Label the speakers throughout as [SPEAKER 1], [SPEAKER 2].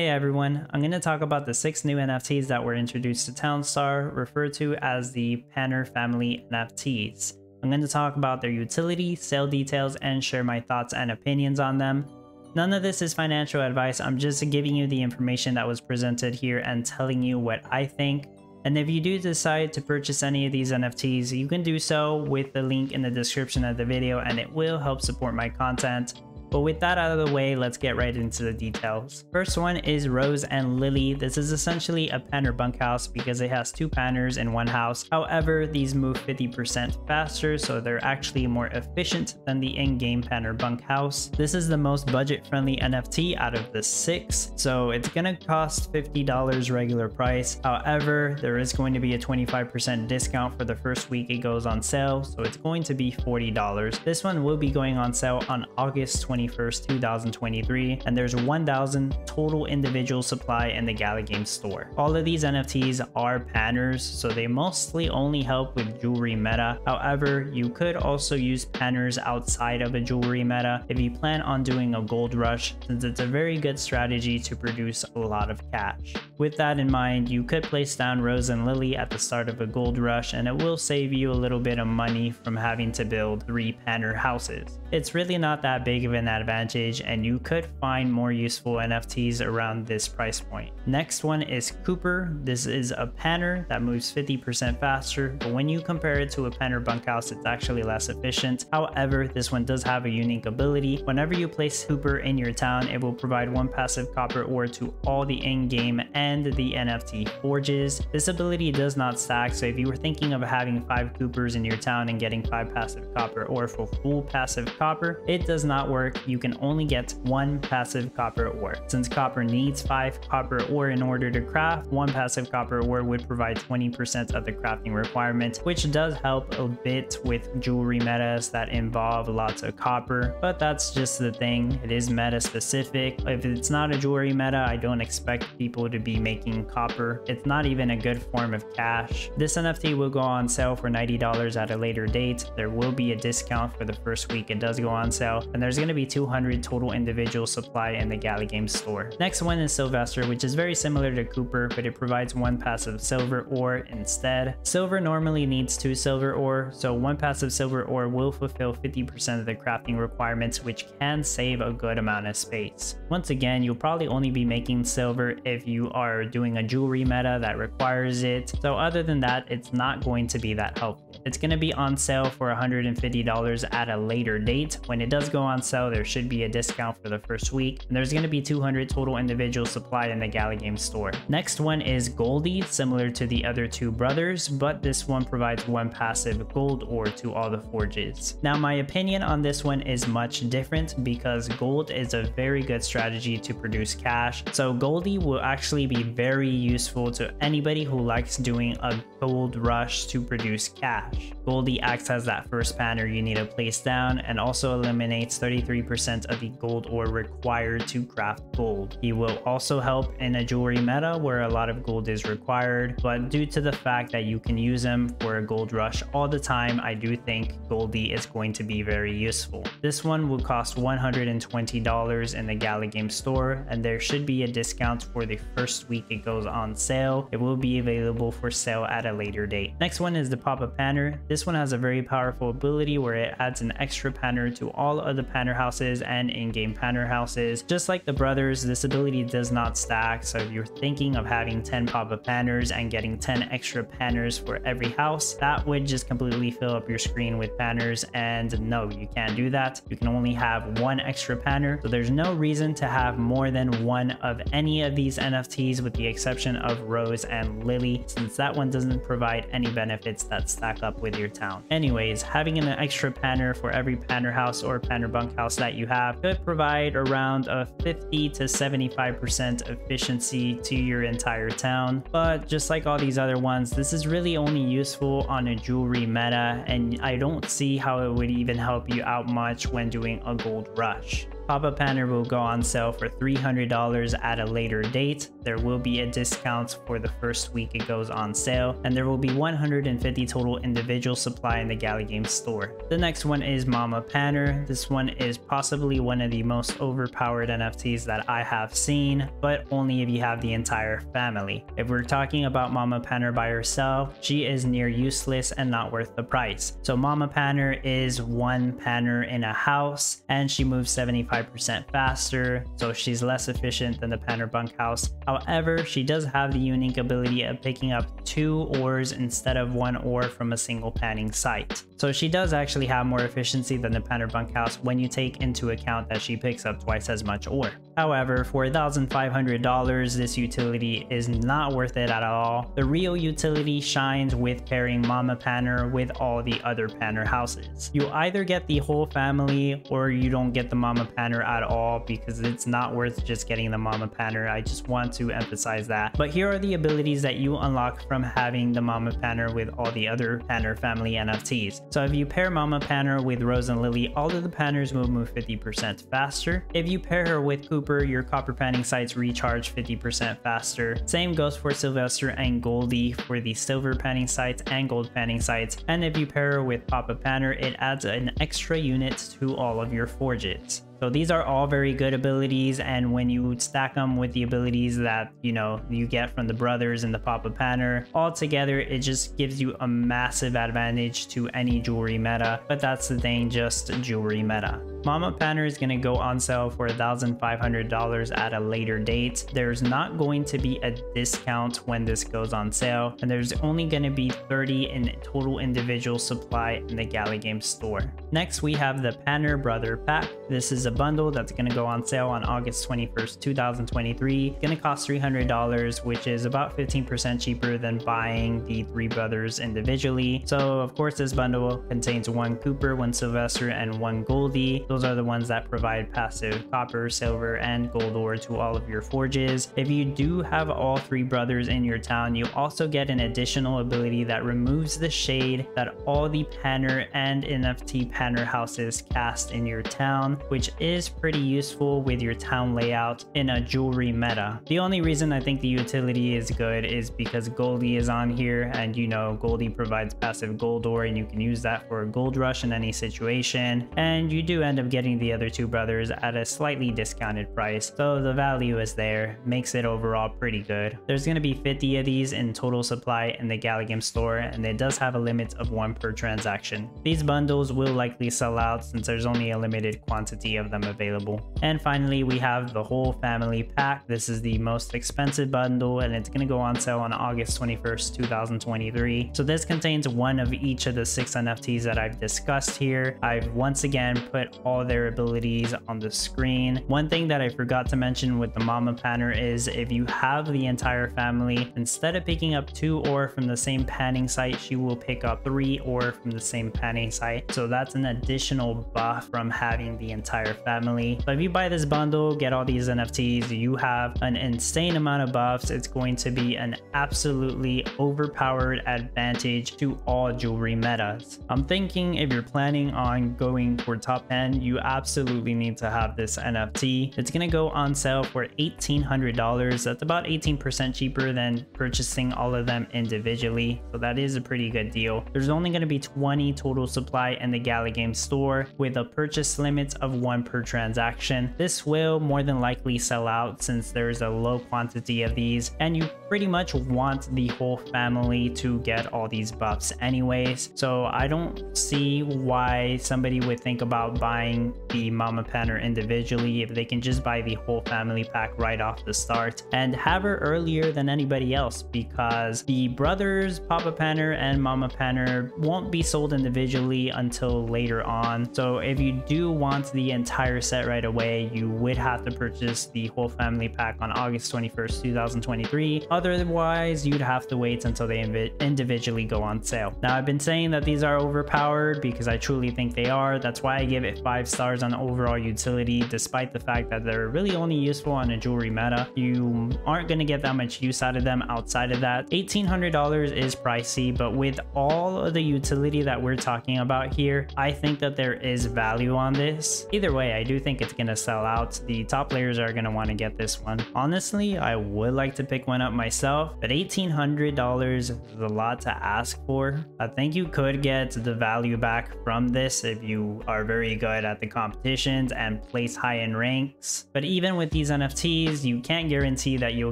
[SPEAKER 1] Hey everyone, I'm going to talk about the 6 new NFTs that were introduced to Townstar, referred to as the Panner family NFTs. I'm going to talk about their utility, sale details, and share my thoughts and opinions on them. None of this is financial advice, I'm just giving you the information that was presented here and telling you what I think. And if you do decide to purchase any of these NFTs, you can do so with the link in the description of the video and it will help support my content. But with that out of the way, let's get right into the details. First one is Rose and Lily. This is essentially a Panner bunkhouse because it has 2 Panners in one house. However, these move 50% faster, so they're actually more efficient than the in-game Panner bunkhouse. This is the most budget-friendly NFT out of the 6, so it's gonna cost $50 regular price. However, there is going to be a 25% discount for the first week it goes on sale, so it's going to be $40. This one will be going on sale on August 21st, 2023, and there's 1,000 total individual supply in the Gala game store. All of these NFTs are Panners, so they mostly only help with jewelry meta. However, you could also use Panners outside of a jewelry meta if you plan on doing a gold rush, since it's a very good strategy to produce a lot of cash. With that in mind, you could place down Rose and Lily at the start of a gold rush, and it will save you a little bit of money from having to build 3 Panner houses. It's really not that big of an advantage, and you could find more useful NFTs around this price point. Next one is Cooper. This is a Panner that moves 50% faster, but when you compare it to a Panner bunkhouse, it's actually less efficient. However, this one does have a unique ability. Whenever you place Cooper in your town, it will provide 1 passive copper ore to all the in-game and the NFT forges. This ability does not stack, so if you were thinking of having 5 Coopers in your town and getting 5 passive copper ore for full passive copper, it does not work. You can only get 1 passive copper ore. Since copper needs 5 copper ore in order to craft, 1 passive copper ore would provide 20% of the crafting requirement, which does help a bit with jewelry metas that involve lots of copper, but that's just the thing. It is meta specific. If it's not a jewelry meta, I don't expect people to be making copper. It's not even a good form of cash. This NFT will go on sale for $90 at a later date. There will be a discount for the first week it does go on sale, and there's going to be 200 total individual supply in the Gala game store. Next one is Sylvester, which is very similar to Cooper, but it provides 1 passive silver ore instead. Silver normally needs 2 silver ore, so 1 passive silver ore will fulfill 50% of the crafting requirements, which can save a good amount of space. Once again, you'll probably only be making silver if you are doing a jewelry meta that requires it, so other than that, it's not going to be that helpful. It's going to be on sale for $150 at a later date. When it does go on sale, there should be a discount for the first week, and there's going to be 200 total individual supply in the Gala game store. Next one is Goldy, similar to the other 2 brothers, but this one provides 1 passive gold ore to all the forges. Now, my opinion on this one is much different because gold is a very good strategy to produce cash, so Goldy will actually be very useful to anybody who likes doing a gold rush to produce cash. Goldy acts as that first Panner you need to place down and also eliminates 33% of the gold ore required to craft gold. He will also help in a jewelry meta where a lot of gold is required, but due to the fact that you can use him for a gold rush all the time, I do think Goldy is going to be very useful. This one will cost $120 in the Gala game store, and there should be a discount for the first week it goes on sale. It will be available for sale at a later date. Next one is the Pop-Up Panner. This one has a very powerful ability where it adds an extra Panner to all of the Panner houses and in-game Panner houses. Just like the brothers, this ability does not stack, so if you're thinking of having 10 Pop-Up Panners and getting 10 extra Panners for every house, that would just completely fill up your screen with Panners, and no, you can't do that. You can only have 1 extra Panner, so there's no reason to have more than 1 of any of these NFTs with the exception of Rose and Lily, since that one doesn't provide any benefits that stack up with your town. Anyways, having an extra Panner for every Panner house or Panner bunkhouse that you have could provide around a 50 to 75% efficiency to your entire town. But just like all these other ones, this is really only useful on a jewelry meta, and I don't see how it would even help you out much when doing a gold rush. Pop-Up Panner will go on sale for $300 at a later date. there will be a discount for the first week it goes on sale, and there will be 150 total individual supply in the Gala Games store. The next one is Mama Panner. This one is possibly one of the most overpowered NFTs that I have seen, but only if you have the entire family. If we're talking about Mama Panner by herself, she is near useless and not worth the price. So Mama Panner is one panner in a house, and she moves 75% faster, so she's less efficient than the panner bunkhouse. However, she does have the unique ability of picking up 2 ores instead of 1 ore from a single panning site. So she does actually have more efficiency than the panner bunkhouse when you take into account that she picks up twice as much ore. However, for $1,500, this utility is not worth it at all. The real utility shines with pairing Mama Panner with all the other panner houses. You either get the whole family or you don't get the Mama Panner at all, because it's not worth just getting the Mama Panner. I just want to emphasize that. But here are the abilities that you unlock from having the Mama Panner with all the other panner family NFTs. So if you pair Mama Panner with Rose and Lily, all of the panners will move 50% faster. If you pair her with Cooper, your copper panning sites recharge 50% faster. Same goes for Sylvester and Goldy for the silver panning sites and gold panning sites. And if you pair her with Papa Panner, it adds an extra unit to all of your forges. So these are all very good abilities, and when you stack them with the abilities that you get from the brothers and the Papa Panner, all together it just gives you a massive advantage to any jewelry meta. But that's the thing, just jewelry meta. Mama Panner is going to go on sale for $1,500 at a later date. There's not going to be a discount when this goes on sale, and there's only going to be 30 in total individual supply in the Gala Games store. Next, we have the Panner Brother Pack. This is a bundle that's going to go on sale on August 21st, 2023. It's going to cost $300, which is about 15% cheaper than buying the 3 brothers individually. So of course this bundle contains 1 Cooper, 1 Sylvester, and 1 Goldy. Those are the ones that provide passive copper, silver, and gold ore to all of your forges. If you do have all 3 brothers in your town, you also get an additional ability that removes the shade that all the panner and NFT panner houses cast in your town, which is pretty useful with your town layout in a jewelry meta. The only reason I think the utility is good is because Goldy is on here, and Goldy provides passive gold ore, and you can use that for a gold rush in any situation, and you do end up getting the other 2 brothers at a slightly discounted price, so the value is there, makes it overall pretty good. There's going to be 50 of these in total supply in the Gala Games store, and it does have a limit of 1 per transaction. These bundles will likely sell out since there's only a limited quantity of them available. And finally, we have the whole family pack. This is the most expensive bundle, and it's going to go on sale on August 21st, 2023. So this contains 1 of each of the 6 NFTs that I've discussed here. I've once again put all their abilities on the screen. One thing that I forgot to mention with the Mama Panner is if you have the entire family, instead of picking up 2 ore from the same panning site, she will pick up 3 ore from the same panning site. So that's an additional buff from having the entire family. So if you buy this bundle, get all these NFTs, you have an insane amount of buffs. It's going to be an absolutely overpowered advantage to all jewelry metas. I'm thinking if you're planning on going for top 10, you absolutely need to have this NFT. It's going to go on sale for $1,800. That's about 18% cheaper than purchasing all of them individually. So that is a pretty good deal. There's only going to be 20 total supply in the Gala Games store with a purchase limit of 1 per transaction. This will more than likely sell out since there's a low quantity of these, and you pretty much want the whole family to get all these buffs anyways. So I don't see why somebody would think about buying the Mama Panner individually if they can just buy the whole family pack right off the start and have her earlier than anybody else, because the brothers Papa Panner and Mama Panner won't be sold individually until later on. So if you do want the entire set right away, you would have to purchase the whole family pack on August 21st, 2023. Otherwise, you'd have to wait until they individually go on sale. Now, I've been saying that these are overpowered because I truly think they are. That's why I give it 5 stars on overall utility, despite the fact that they're really only useful on a jewelry meta. You aren't going to get that much use out of them outside of that. $1,800 is pricey, but with all of the utility that we're talking about here, I think that there is value on this. price. Either way, I do think it's gonna sell out. The top players are gonna want to get this one. Honestly, I would like to pick one up myself, but $1,800 is a lot to ask for. I think you could get the value back from this if you are very good at the competitions and place high in ranks. But even with these NFTs, you can't guarantee that you'll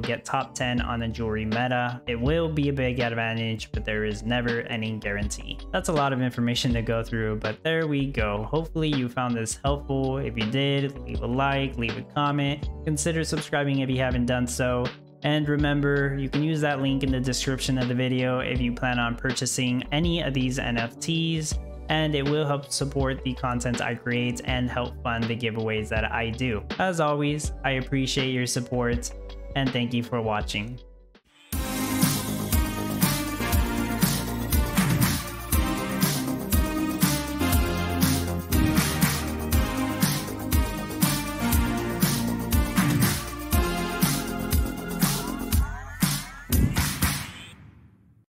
[SPEAKER 1] get top 10 on the jewelry meta. It will be a big advantage, but there is never any guarantee. That's a lot of information to go through, but there we go. Hopefully you found this helpful. If you did, leave a like, leave a comment, consider subscribing if you haven't done so. And remember, you can use that link in the description of the video if you plan on purchasing any of these NFTs, and it will help support the content I create and help fund the giveaways that I do. As always, I appreciate your support and thank you for watching.